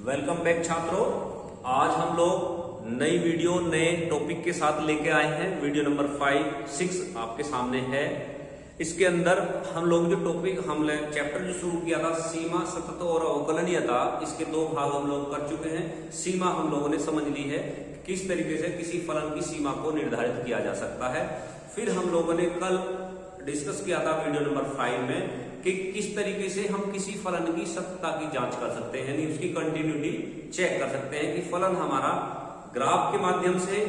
Welcome back छात्रों। आज हम लोग नई वीडियो नए टॉपिक के साथ लेके आए हैं। वीडियो नंबर 5-6 आपके सामने है। इसके अंदर हम लोग जो टॉपिक हमने चैप्टर जो शुरू किया था सीमा, सतत और अवकलनीयता, इसके 2 भाग हम लोग कर चुके हैं। सीमा हम लोगों ने समझ ली है, किस तरीके से किसी फलन की सीमा को निर्धारित किया जा सकता है। फिर हम लोगों ने कल डिस्कस किया था वीडियो नंबर 5 में कि किस तरीके से हम किसी फलन की सत्यता की जांच कर सकते हैं, यानी उसकी कंटिन्यूटी चेक कर सकते हैं कि फलन हमारा ग्राफ के माध्यम से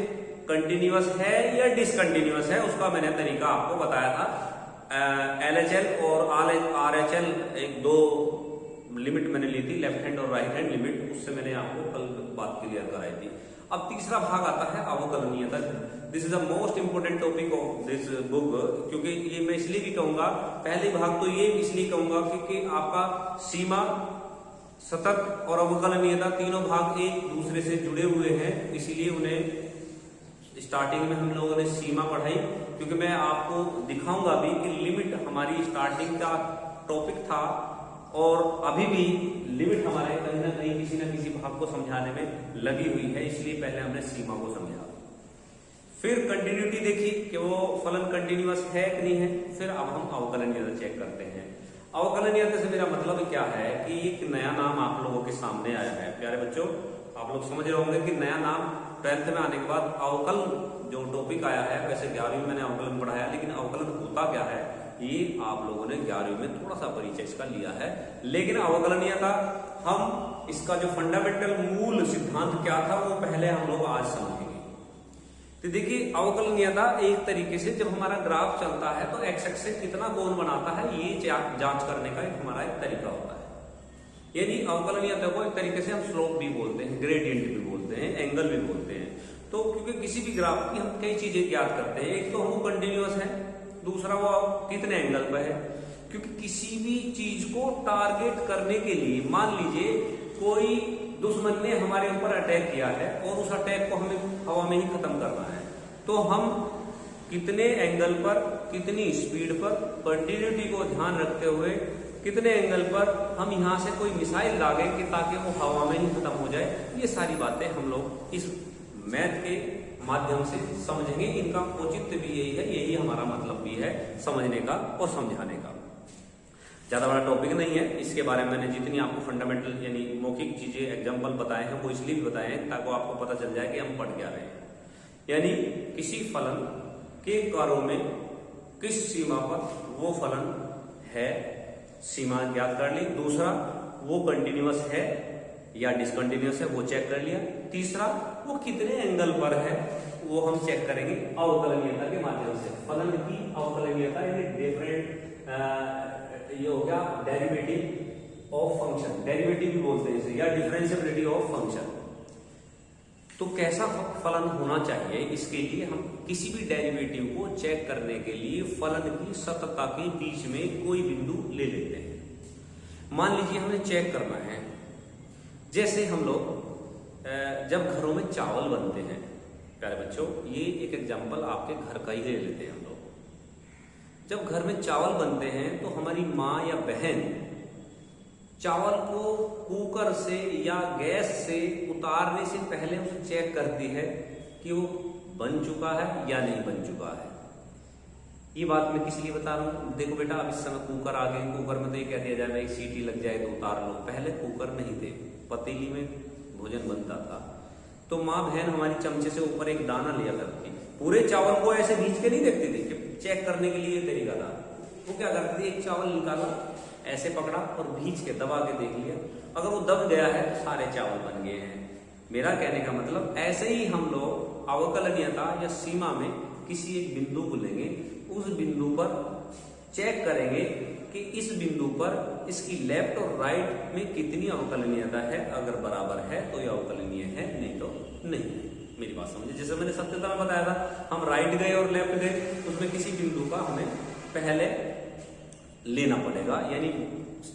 कंटिन्यूअस है या डिसकंटिन्यूअस है। उसका मैंने तरीका आपको बताया था। LHL और RHL एक 2 लिमिट मैंने ली थी, लेफ्ट हैंड और राइट हैंड लिमिट, उससे मैंने आपको कल बात क्लियर कराई थी। अब तीसरा भाग आता है अवकलनीयता। This is the most important topic of this book, क्योंकि ये मैं इसलिए भी कहूंगा, पहले भाग तो ये इसलिए कहूंगा क्योंकि आपका सीमा, सतत और अवकलनीयता तीनों भाग एक दूसरे से जुड़े हुए हैं, इसीलिए उन्हें स्टार्टिंग में हम लोगों ने सीमा पढ़ाई। क्योंकि मैं आपको दिखाऊंगा भी कि लिमिट हमारी स्टार्टिंग का टॉपिक था और अभी भी लिमिट हमारे कहीं ना कहीं किसी न किसी भाग को समझाने में लगी हुई है, इसलिए पहले हमने सीमा को समझा। फिर कंटिन्यूटी देखी कि वो फलन कंटिन्यूअस है कि नहीं है। फिर अब हम अवकलनीयता चेक करते हैं। अवकलनीयता से मेरा मतलब क्या है कि एक नया नाम आप लोगों के सामने आया है। प्यारे बच्चों, आप लोग समझ रहे होंगे कि नया नाम 12th में आने के बाद अवकल जो टॉपिक आया है, वैसे 11वीं में मैंने अवकलन पढ़ाया, लेकिन अवकलन होता क्या है ये आप लोगों ने 11वीं में थोड़ा सा परिचय इसका लिया है। लेकिन अवकलनीयता हम इसका जो फंडामेंटल मूल सिद्धांत क्या था वो पहले हम लोग आज समझेंगे। तो देखिए, अवकलनीयता एक तरीके से जब हमारा ग्राफ चलता है तो एक्स एक्सिस से कितना कोण बनाता है ये जांच करने का एक हमारा एक तरीका होता है। यानी अवकलनीयता को एक तरीके से हम स्लोप भी बोलते हैं, ग्रेडियंट भी बोलते हैं, एंगल भी बोलते हैं। तो क्योंकि किसी भी ग्राफ की हम कई चीजें ज्ञात करते हैं, एक तो वो कंटिन्यूअस है, दूसरा वो कितने एंगल पर है। क्योंकि किसी भी चीज को टारगेट करने के लिए, मान लीजिए कोई दुश्मन ने हमारे ऊपर अटैक किया है और उस अटैक को हमें हवा में ही खत्म करना है, तो हम कितने एंगल पर, कितनी स्पीड पर, कंटिन्यूटी को ध्यान रखते हुए कितने एंगल पर हम यहां से कोई मिसाइल दागेंगे ताकि वो हवा में ही खत्म हो जाए। ये सारी बातें हम लोग इस मैथ के माध्यम से समझेंगे। इनका औचित्य भी यही है, यही हमारा मतलब भी है समझने का और समझाने का। ज्यादा बड़ा टॉपिक नहीं है, इसके बारे में मैंने जितनी आपको फंडामेंटल यानी मौखिक चीजें एग्जाम्पल बताए हैं वो इसलिए भी बताए हैं ताकि आपको पता चल जाए कि हम पढ़ क्या रहे हैं। यानी किसी फलन के कार्यों में किस सीमा पर वो फलन है, सीमा ज्ञात कर ली। दूसरा, वो कंटिन्यूअस है या डिसकंटिन्यूअस है वो चेक कर लिया। तीसरा, वो कितने एंगल पर है वो हम चेक करेंगे अवकलनीयता के माध्यम से। फलन की अवकलनीयता यानी डिफरेंट ये हो गया डेरिवेटिव ऑफ फंक्शन, डेरिवेटिव भी बोलते हैं इसे, या डिफरेंशिएबिलिटी ऑफ फंक्शन। तो कैसा फलन होना चाहिए, इसके लिए हम किसी भी डेरिवेटिव को चेक करने के लिए फलन की सततता के बीच में कोई बिंदु ले लेते हैं। मान लीजिए हमें चेक करना है, जैसे हम लोग जब घरों में चावल बनते हैं, प्यारे बच्चों ये एक एग्जांपल आपके घर का ही ले लेते हैं हम लोग। जब घर में चावल बनते हैं तो हमारी माँ या बहन चावल को कुकर से या गैस से उतारने से पहले उसे चेक करती है कि वो बन चुका है या नहीं बन चुका है। ये बात मैं किस लिए बता रहा हूँ, देखो बेटा अब इस समय कुकर आ गए, कुकर में तो ये कह दिया जाए एक सीटी लग जाए तो उतार लो। पहले कुकर नहीं थे, पतीली में भोजन बनता था, तो माँ बहन हमारी चमचे से ऊपर एक दाना लिया करती, पूरे चावल को ऐसे भींच के नहीं देखती थी। चेक करने के लिए तरीका था, वो क्या करती थी, एक चावल निकाला, ऐसे पकड़ा और भींच के दबा के देख लिया, अगर वो दब गया है तो सारे चावल बन गए हैं। मेरा कहने का मतलब ऐसे ही हम लोग अवकलनीयता या सीमा में किसी एक बिंदु को लेंगे, उस बिंदु पर चेक करेंगे कि इस बिंदु पर इसकी लेफ्ट और राइट में कितनी अवकलनीयता है। अगर बराबर है तो ये अवकलनीय है, नहीं तो नहीं। मेरी बात समझे, जैसे मैंने सत्यता में बताया था, हम राइट गए और लेफ्ट गए, उसमें किसी बिंदु का हमें पहले लेना पड़ेगा, यानी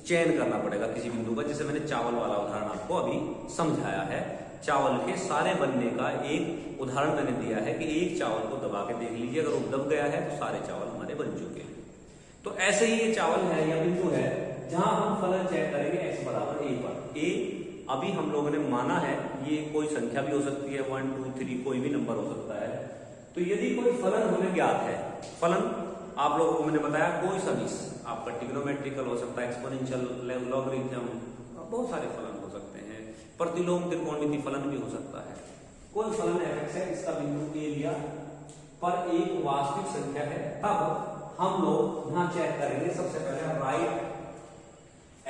चयन करना पड़ेगा किसी बिंदु का। जैसे मैंने चावल वाला उदाहरण आपको अभी समझाया है, चावल के सारे बनने का एक उदाहरण मैंने दिया है कि एक चावल को दबा के देख लीजिए, अगर वो दब गया है तो सारे चावल हमारे बन चुके हैं। तो ऐसे ही ये चावल है या बिंदु है जहां हम फलन चेक करेंगे x बराबर a पर। a अभी हम लोगों ने माना है ये कोई संख्या भी हो सकती है, 1 2 3 कोई भी नंबर हो सकता है। तो यदि कोई फलन हमें ज्ञात है, फलन आप लोगों को मैंने बताया कोई सदिश, आपका ट्रिग्नोमेट्रिकल हो सकता है, एक्सपोनेंशियल, लॉगरिथम, बहुत सारे फलन हो सकते हैं, प्रतिलोम त्रिकोणमिति फलन भी हो सकता है। कोई फलन f(x) है, इसका बिंदु a लिया पर एक वास्तविक संख्या है, तब हम लोग यहां चेक करेंगे सबसे पहले राइट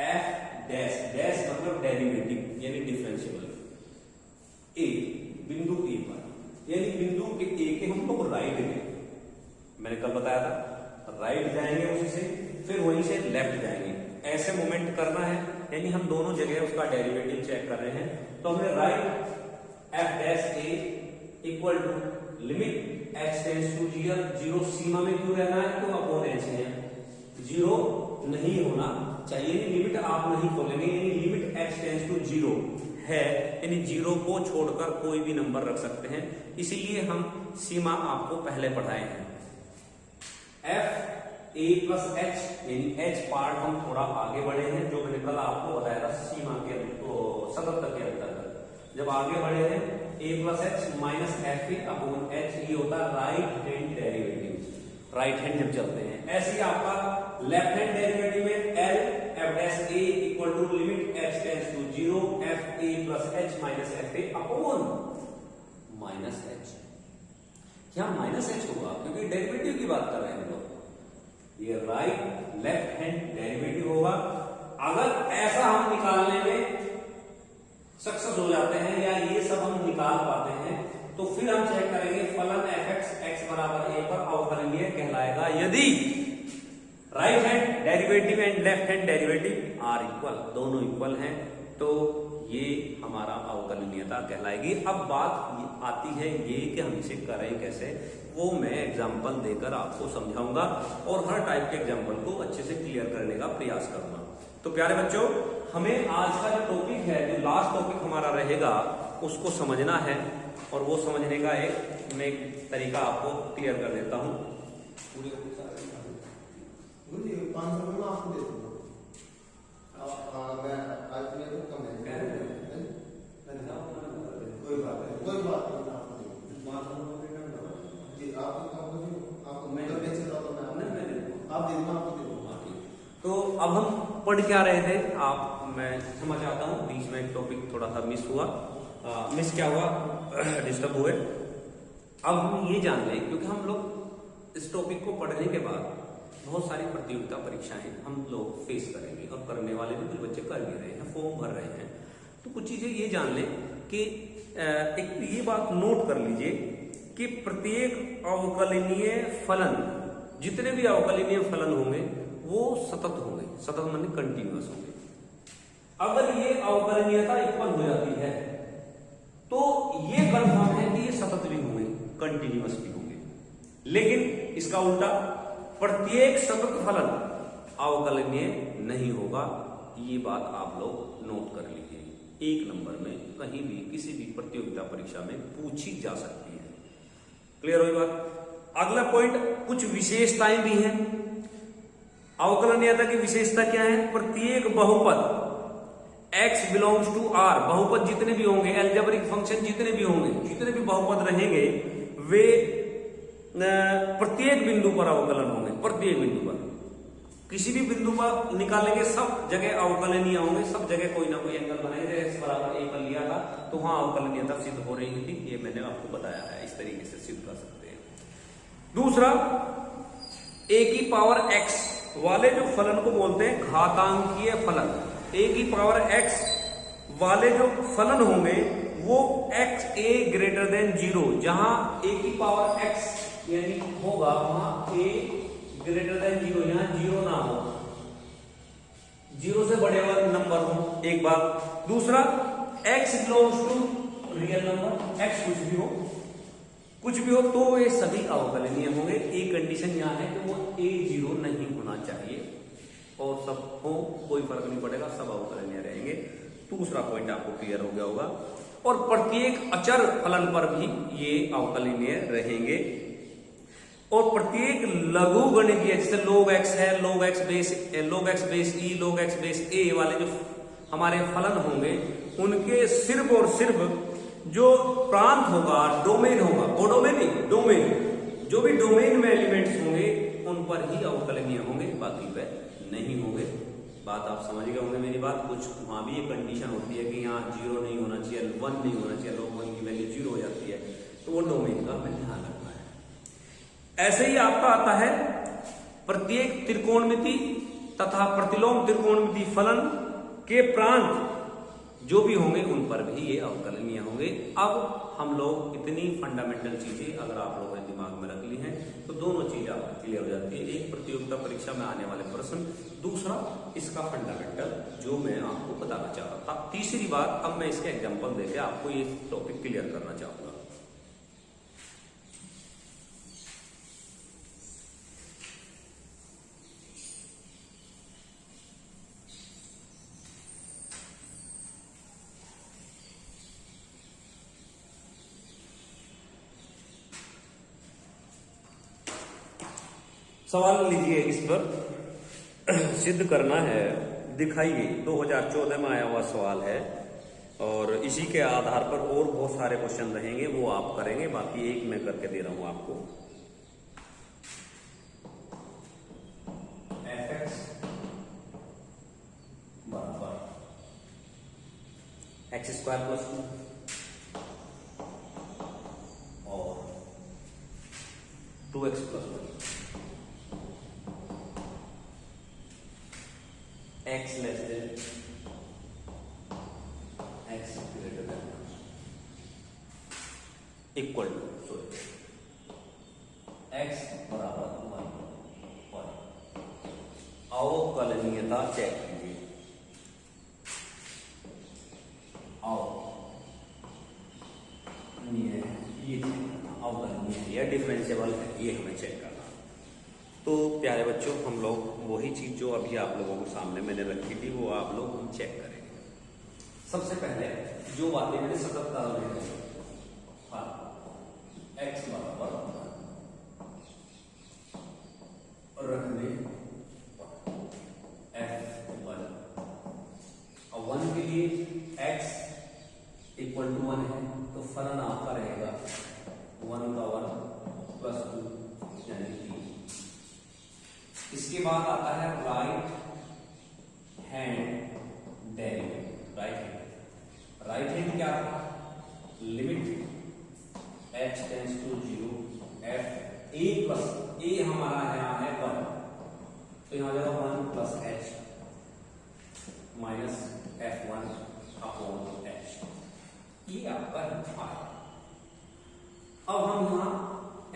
f डैश, डैश मतलब डेरिवेटिव यानी डिफरेंशिएबल, a बिंदु a पर, यानी बिंदु के a के हम लोग राइट लेंगे। मैंने कल बताया था राइट जाएंगे उसी से, फिर वहीं से लेफ्ट जाएंगे, ऐसे मूवमेंट करना है, यानी हम दोनों जगह उसका डेरिवेटिव चेक कर रहे हैं। तो हमने right f dash a equal to limit h tends to 0, सीमा में क्यों रहना है, तो अपॉन h है, 0 नहीं होना चाहिए, लिमिट आप नहीं खोलेंगे, यानी लिमिट h टेंड्स टू 0 है, यानी 0 को छोड़कर कोई भी नंबर रख सकते हैं, इसीलिए हम सीमा आपको पहले पढ़ाए हैं। f a प्लस h, यानी h पार्ट हम थोड़ा आगे बढ़े हैं, जो मैंने कल आपको बताया था सीमा के सतत के अंतर्गत, जब आगे बढ़े हैं a plus h minus f upon h, ये होता है right hand derivative, right hand जब चलते हैं। ऐसे ही आपका लेफ्ट हैंड डेरिवेटिव में l f dash a equal to limit h tends to 0 f a plus h minus f a upon minus h, यहां माइनस h होगा क्योंकि डेरिवेटिव की बात कर रहे हैं हम लोग, ये राइट लेफ्ट हैंड डेरिवेटिव होगा। अगर ऐसा हम निकालने में सक्सेस हो जाते हैं या ये सब हम निकाल पाते हैं, तो फिर हम चेक करेंगे फलन f(x) x बराबर a पर अवकलनीय कहलाएगा यदि right hand derivative and left hand derivative are equal, दोनों इक्वल हैं, तो ये हमारा अवकलनीयता कहलाएगी। अब बात आती है ये कि हम इसे करें कैसे, वो मैं एग्जाम्पल देकर आपको समझाऊंगा और हर टाइप के एग्जाम्पल को अच्छे से क्लियर करने का प्रयास करूंगा। तो प्यारे बच्चों, हमें आज का जो टॉपिक है, जो लास्ट टॉपिक हमारा रहेगा, उसको समझना है, और वो समझने का मैं एक तरीका आपको क्लियर कर देता हूं। तो अब हम पढ़ क्या रहे थे, मैं क्षमा चाहता हूँ, बीच में एक टॉपिक थोड़ा सा मिस हुआ, मिस क्या हुआ, डिस्टर्ब हुए। अब हम ये जान लें, क्योंकि हम लोग इस टॉपिक को पढ़ने के बाद बहुत सारी प्रतियोगिता परीक्षाएं हम लोग फेस करेंगे, और करने वाले भी कुछ बच्चे कर भी रहे हैं, फॉर्म भर रहे हैं। तो कुछ चीजें ये जान लें कि एक ये बात नोट कर लीजिए कि प्रत्येक अवकलनीय फलन, जितने भी अवकलनीय फलन होंगे वो सतत होंगे, सतत माने कंटिन्यूअस होंगे। अगर ये अवकलनीयता इक्वल हो जाती है तो ये कंफर्म है कि ये सतत भी होंगे, कंटिन्यूअस भी होंगे। लेकिन इसका उल्टा, प्रत्येक सतत फलन अवकलनीय नहीं होगा, ये बात आप लोग नोट कर लीजिए। एक नंबर में कहीं भी किसी भी प्रतियोगिता परीक्षा में पूछी जा सकती है। क्लियर हुई बात। अगला पॉइंट, कुछ विशेषताएं भी हैं। अवकलनीयता की विशेषता क्या है, प्रत्येक बहुपद x बिलोंग्स टू r, बहुपद जितने भी होंगे, एल्जेब्रिक फंक्शन जितने भी होंगे, जितने भी बहुपद रहेंगे, वे प्रत्येक बिंदु पर अवकलन होंगे। प्रत्येक बिंदु पर, किसी भी बिंदु पर निकालेंगे, सब जगह अवकलनीय होंगे, सब जगह कोई ना कोई एंगल बनाएंगे। x बराबर a पर लिया था तो वहां अवकलनीयता सिद्ध हो रही थी, ये मैंने आपको बताया है, इस तरीके से सिद्ध कर सकते हैं। दूसरा, a की पावर x वाले जो फलन को बोलते हैं घातांकीय फलन। a की पावर x वाले जो फलन होंगे वो x a ग्रेटर देन 0, जहां a की पावर x यानी होगा वहां a ग्रेटर देन 0, यहां 0 ना हो, 0 से बड़े वाले नंबर हो, एक बात। दूसरा, x belongs to real number, x कुछ भी हो तो ये सभी अवकलनीय होंगे। एक कंडीशन यहां है कि वो a 0 नहीं होना चाहिए, और सब हो कोई फर्क नहीं पड़ेगा, सब अवकलनीय रहेंगे। दूसरा पॉइंट आपको क्लियर हो गया होगा। और प्रत्येक अचर फलन पर भी ये अवकलनीय रहेंगे। और प्रत्येक लघु गणितीय, जैसे log x है, log x base e, log x base a वाले जो हमारे फलन होंगे उनके सिर्फ और सिर्फ जो प्रांत होगा, डोमेन होगा, कोडोमेन नहीं, डोमेन, जो भी डोमेन में एलिमेंट्स होंगे उन पर ही अवकलनीय होंगे, बाकी पे नहीं होंगे। बात आप समझ गए होंगे मेरी बात। कुछ वहां भी एक कंडीशन होती है कि यहाँ 0 नहीं होना चाहिए, 1 नहीं होना चाहिए, log 1 की वैल्यू 0 हो जाती है, तो वो डोमेन का हमें ध्यान रखना है। ऐसे ही आपका आता है प्रत्येक त्रिकोणमिति तथा प्रतिलोम त्रिकोणमिति फलन के प्रांत जो भी होंगे उन पर भी ये अवकलनीय होंगे। अब हम लोग इतनी फंडामेंटल चीजें अगर आप लोगों ने दिमाग में रख ली हैं तो दोनों चीज आपकी क्लियर हो जाती है। एक प्रतियोगिता परीक्षा में आने वाले प्रश्न, दूसरा इसका फंडामेंटल जो मैं आपको बताना चाह रहा था। तीसरी बात, अब मैं इसके एग्जांपल देके आपको ये टॉपिक क्लियर करना चाहूंगा। सवाल लीजिए, इस पर सिद्ध करना है, दिखाइए। 2014 में आया हुआ सवाल है और इसी के आधार पर और बहुत सारे क्वेश्चन रहेंगे, वो आप करेंगे, बाकी एक मैं करके दे रहा हूं आपको। fx बराबर x² + 2 और 2x + 1 x less than x greater than equal to x बराबर 1 पर अवकलनीयता चेक कीजिए। अवकलनीय या डिफरेंशिएबल है, ये हमें चेक करना। तो प्यारे बच्चों, हम लोग वही चीज जो अभी आप लोगों के सामने मैंने रखी थी वो आप लोग हम चेक करेंगे। सबसे पहले जो बातें मैंने सतत काल में कही, x बराबर रख दे f1 और 1 के लिए x = 1 है, तो फलन आपका रहेगा 1 का 1 + 2 यानी 3। इसके बाद आता है right hand derivative. Right hand क्या था? Limit h tends to 0 f a + a हमारा यहाँ है 1, तो यहाँ जाएगा 1 + h minus f1 upon h, ये आपका है। अब हम यहाँ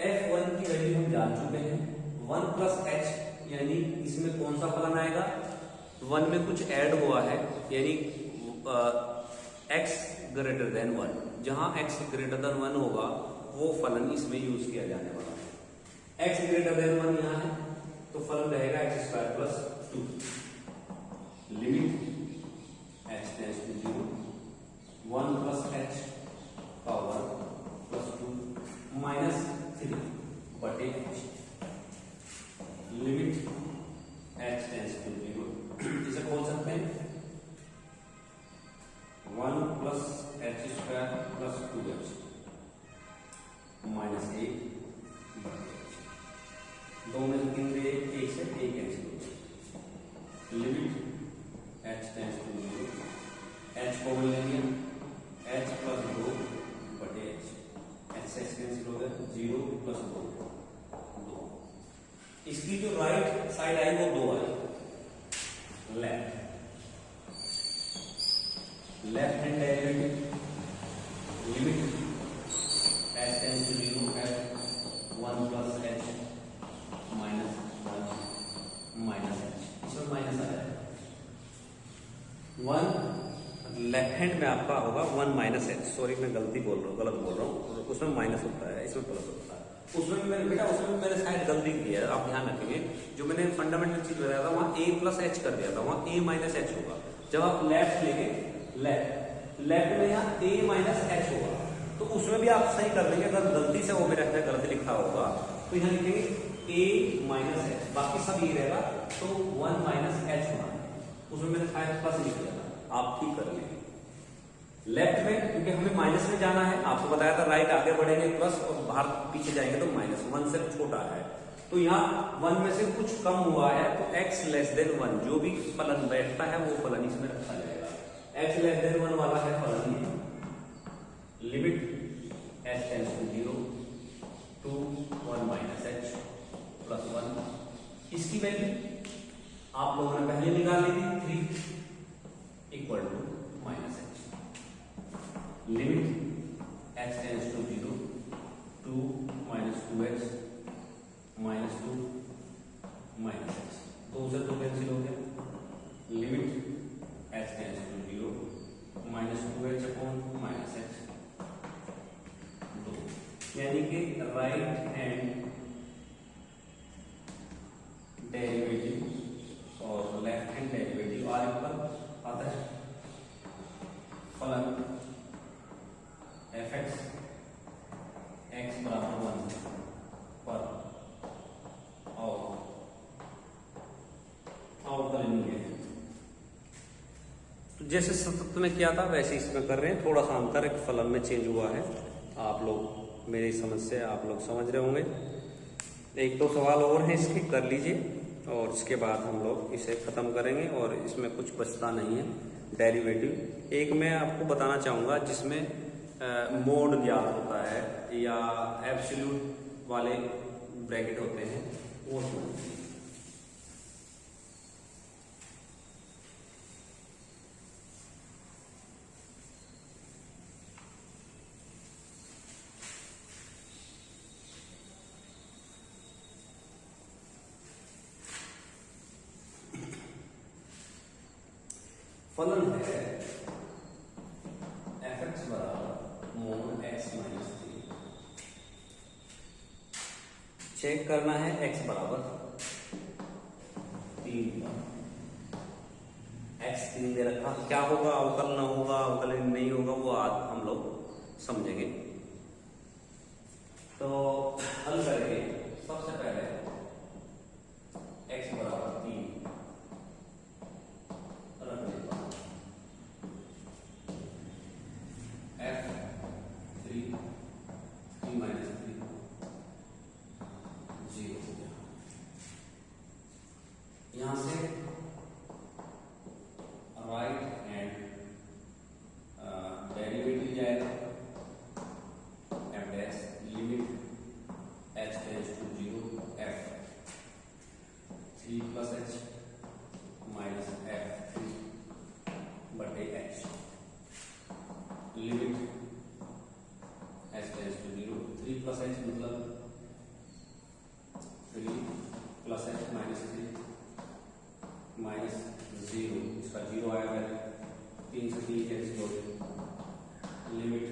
f1 की वैल्यू हम जान चुके हैं, 1 + h यानी इसमें कौन सा फलन आएगा? 1 में कुछ ऐड हुआ है, यानी x greater than 1, जहां x greater than 1 होगा वो फलन इसमें यूज किया जाने वाला है। x greater than 1 यहाँ है, तो फलन रहेगा x² + 2 limit h tends to 0 1 + h का 1 + 2 -3 बटे h limit h tends to 0, इसे खोल सकते हैं 1 + h² + 2h -1 बटे h, 2 में से 3 से 1 से 1 cancel, limit h tends to 0, h को ले लेंगे h + 2 बटे h, h से कैंसिल हो गया 0 + 2 2। इसकी जो राइट साइड आई वो 2 आई, left hand derivative limit h tends to 0 है 1 + h -1 -h, इसमें माइनस आ जाएगा 1, लेफ्ट हैंड में आपका होगा 1 - h, सॉरी मैं गलत बोल रहा हूँ, उसमें माइनस होता है, इसमें प्लस होता है। उसमें मैंने मैंने शायद गलती की है, आप ध्यान रखेंगे। जो मैंने फंडामेंटल चीज बताया था वहां a + h कर दिया था, वहां a - h होगा। जब आप लेफ्ट लेंगे, लेफ्ट में यहाँ a - h होगा, तो उसमें भी आप सही कर लेंगे। अगर गलती से वो मेरा गलत लिखा होगा तो यहाँ लिखेंगे a - h, बाकी सब ये रहेगा, तो 1 - h होना है। उसमें मैंने शायद प्लस लिख दिया था, आप ठीक कर लेंगे। लेफ्ट में क्योंकि हमें माइनस में जाना है, आपको बताया था राइट आगे बढ़ेंगे प्लस और बाहर पीछे जाएंगे तो माइनस, 1 से छोटा है तो यहाँ 1 में से कुछ कम हुआ है तो x लेस देन 1 जो भी फलन बैठता है वो फलन इसमें रखा जाएगा। x लेस देन 1 वाला है फलन ये, limit h tends to 0 two 1 minus h plus 1। इसकी वैल्यू आप लोगों ने पहले निकाल ली थी, 3 equal to minus h, limit h tends to 0 two minus 2h minus 2 minus h, 2 से 2 कैंसिल हो गया, limit h tends to 0 minus 2h upon minus h 2, यानी कि राइट हैंड डेरिवेटिव और लेफ्ट हैंड डेरिवेटिव आर पर आता है फलन fx x बराबर 1 पर अवकलनीय है। तो जैसे सतत में किया था वैसे इसमें कर रहे हैं, थोड़ा सा अंतर एक फलन में चेंज हुआ है। आप लोग मेरी समझ से आप लोग समझ रहे होंगे। एक दो सवाल और हैं इसके, कर लीजिए और इसके बाद हम लोग इसे खत्म करेंगे और इसमें कुछ बचता नहीं है। डेरिवेटिव एक मैं आपको बताना चाहूंगा जिसमें मोड ज्ञात होता है या एब्सोल्यूट वाले ब्रैकेट होते हैं वो समझिए। फलन है fx बराबर मोड x माइनस 3। चेक करना है x बराबर 3 पर, x 3 दे रखा, क्या होगा अवकलन होगा अवकलन नहीं होगा वो आज हम लोग समझेंगे। तो हल करेंगे सबसे पहले x बराबर 3 यहां से राइट हैंड डेरिवेटिव जाएगा F dash, limit h tends to 0 f 3 plus h minus f 3 बटे h, limit h tends to 0 3 plus h मतलब 3 प्लस h माइनस 3 माइनस 0, इसका 0 आया है, 3 से 3 कैंसिल हो गया, लिमिट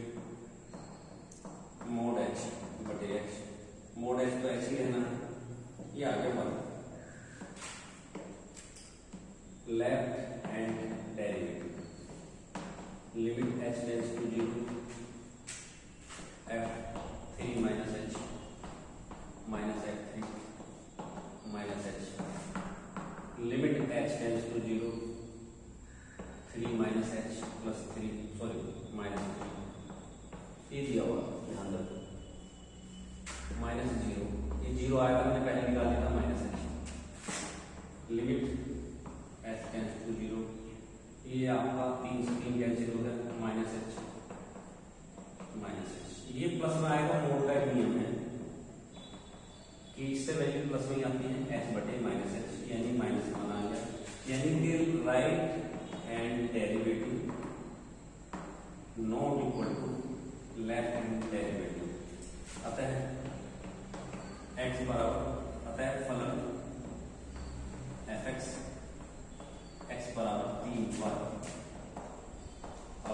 मोड h बटे h, मोड h तो h ही रहना है, ये आ गया 1। Left hand derivative, limit h tends to 0 f 3 minus h minus f 3 minus h, limit h tends to 0 3 minus h plus 3 sorry minus 3, ये दिया हुआ ध्यान रखो, माइनस 0, ये 0 आया था मैंने पहले निकाल दिया था minus h, limit h tends to 0, ये आपका 3 से 3 कैंसिल हो गया, माइनस h माइनस h, ये प्लस में आएगा। मोड का एक नियम है कि इससे वैल्यू प्लस में आती है h बटे माइनस h, यानी माइनस बना गया, यानी कि right hand derivative not equal to left hand derivative. अतः x बराबर, अतः फलन fx x बराबर 3 पर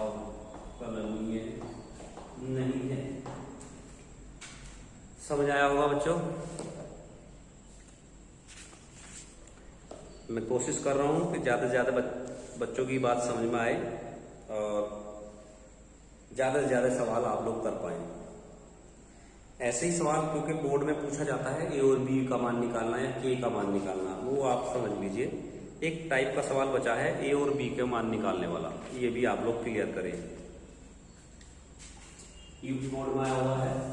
अवकलनीय नहीं है। समझ आया होगा बच्चों? मैं कोशिश कर रहा हूं कि ज्यादा से ज्यादा बच्चों की बात समझ में आए और ज्यादा से ज्यादा सवाल आप लोग कर पाए। ऐसे ही सवाल क्योंकि बोर्ड में पूछा जाता है ए और बी का मान निकालना या के का मान निकालना, वो आप समझ लीजिए एक टाइप का सवाल बचा है ए और बी के मान निकालने वाला, ये भी आप लोग क्लियर करें। यूपी मोड में आया हुआ है।